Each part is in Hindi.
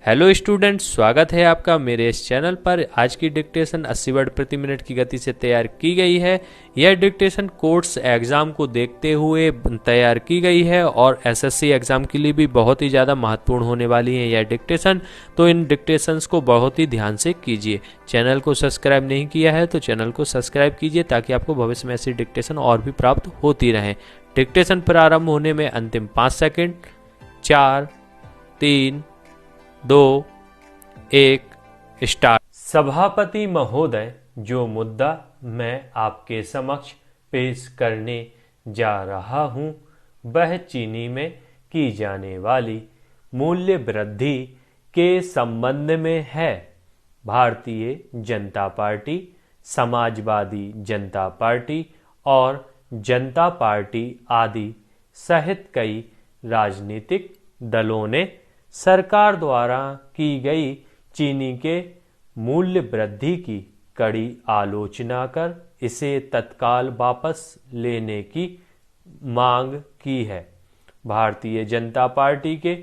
हेलो स्टूडेंट्स, स्वागत है आपका मेरे इस चैनल पर। आज की डिक्टेशन 80 वर्ड प्रति मिनट की गति से तैयार की गई है। यह डिक्टेशन कोर्ट्स एग्ज़ाम को देखते हुए तैयार की गई है और एसएससी एग्ज़ाम के लिए भी बहुत ही ज़्यादा महत्वपूर्ण होने वाली है यह डिक्टेशन। तो इन डिक्टेशंस को बहुत ही ध्यान से कीजिए। चैनल को सब्सक्राइब नहीं किया है तो चैनल को सब्सक्राइब कीजिए ताकि आपको भविष्य में ऐसी डिक्टेशन और भी प्राप्त होती रहें। डिक्टेशन प्रारंभ होने में अंतिम 5 सेकेंड। 4, 3, 2, 1 स्टार्ट। सभापति महोदय, जो मुद्दा मैं आपके समक्ष पेश करने जा रहा हूं वह चीनी में की जाने वाली मूल्य वृद्धि के संबंध में है। भारतीय जनता पार्टी, समाजवादी जनता पार्टी और जनता पार्टी आदि सहित कई राजनीतिक दलों ने सरकार द्वारा की गई चीनी के मूल्य वृद्धि की कड़ी आलोचना कर इसे तत्काल वापस लेने की मांग की है। भारतीय जनता पार्टी के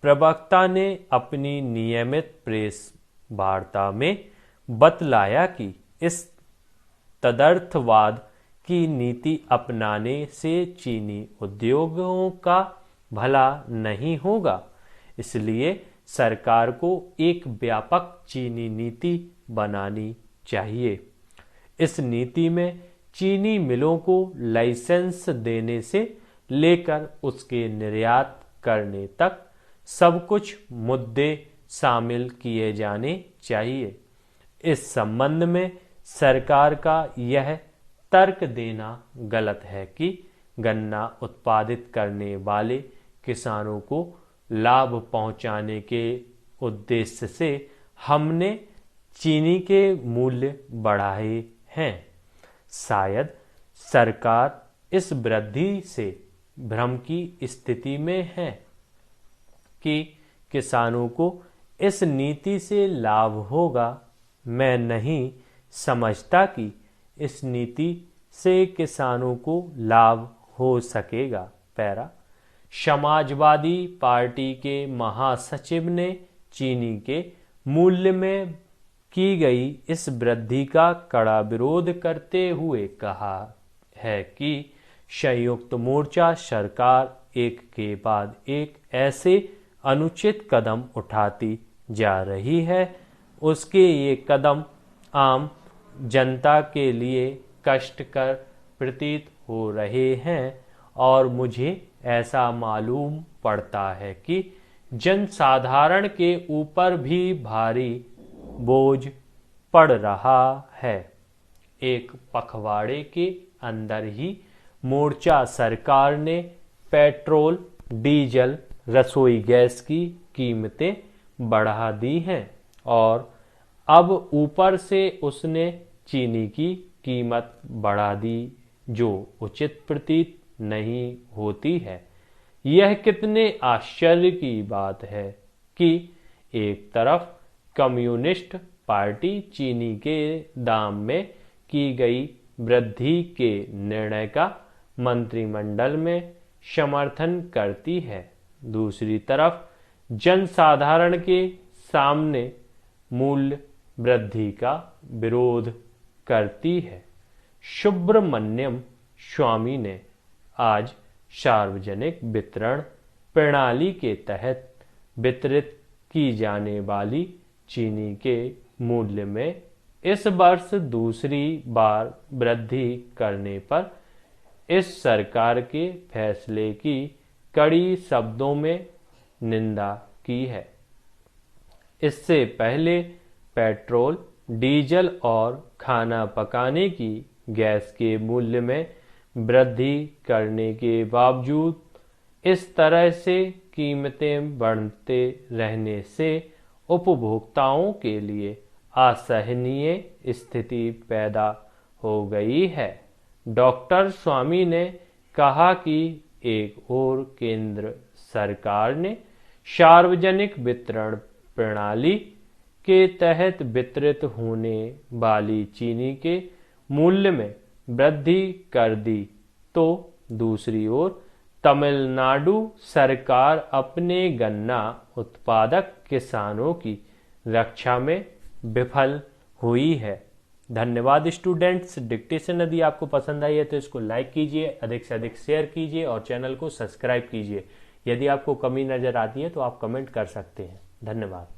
प्रवक्ता ने अपनी नियमित प्रेस वार्ता में बतलाया कि इस तदर्थवाद की नीति अपनाने से चीनी उद्योगों का भला नहीं होगा, इसलिए सरकार को एक व्यापक चीनी नीति बनानी चाहिए। इस नीति में चीनी मिलों को लाइसेंस देने से लेकर उसके निर्यात करने तक सब कुछ मुद्दे शामिल किए जाने चाहिए। इस संबंध में सरकार का यह तर्क देना गलत है कि गन्ना उत्पादित करने वाले किसानों को लाभ पहुंचाने के उद्देश्य से हमने चीनी के मूल्य बढ़ाए हैं। शायद सरकार इस वृद्धि से भ्रम की स्थिति में है कि किसानों को इस नीति से लाभ होगा। मैं नहीं समझता कि इस नीति से किसानों को लाभ हो सकेगा। पैरा। समाजवादी पार्टी के महासचिव ने चीनी के मूल्य में की गई इस वृद्धि का कड़ा विरोध करते हुए कहा है कि संयुक्त मोर्चा सरकार एक के बाद एक ऐसे अनुचित कदम उठाती जा रही है। उसके ये कदम आम जनता के लिए कष्टकर प्रतीत हो रहे हैं और मुझे ऐसा मालूम पड़ता है कि जनसाधारण के ऊपर भी भारी बोझ पड़ रहा है। एक पखवाड़े के अंदर ही मोर्चा सरकार ने पेट्रोल, डीजल, रसोई गैस की कीमतें बढ़ा दी हैं और अब ऊपर से उसने चीनी की कीमत बढ़ा दी, जो उचित प्रतीत नहीं होती है। यह कितने आश्चर्य की बात है कि एक तरफ कम्युनिस्ट पार्टी चीनी के दाम में की गई वृद्धि के निर्णय का मंत्रिमंडल में समर्थन करती है, दूसरी तरफ जनसाधारण के सामने मूल्य वृद्धि का विरोध करती है। सुब्रमण्यम स्वामी ने आज सार्वजनिक वितरण प्रणाली के तहत वितरित की जाने वाली चीनी के मूल्य में इस वर्ष दूसरी बार वृद्धि करने पर इस सरकार के फैसले की कड़ी शब्दों में निंदा की है। इससे पहले पेट्रोल, डीजल और खाना पकाने की गैस के मूल्य में वृद्धि करने के बावजूद इस तरह से कीमतें बढ़ते रहने से उपभोक्ताओं के लिए असहनीय स्थिति पैदा हो गई है। डॉक्टर स्वामी ने कहा कि एक ओर केंद्र सरकार ने सार्वजनिक वितरण प्रणाली के तहत वितरित होने वाली चीनी के मूल्य में वृद्धि कर दी, तो दूसरी ओर तमिलनाडु सरकार अपने गन्ना उत्पादक किसानों की रक्षा में विफल हुई है। धन्यवाद स्टूडेंट्स। डिक्टेशन यदि आपको पसंद आई है तो इसको लाइक कीजिए, अधिक से अधिक शेयर कीजिए और चैनल को सब्सक्राइब कीजिए। यदि आपको कमी नज़र आती है तो आप कमेंट कर सकते हैं। धन्यवाद।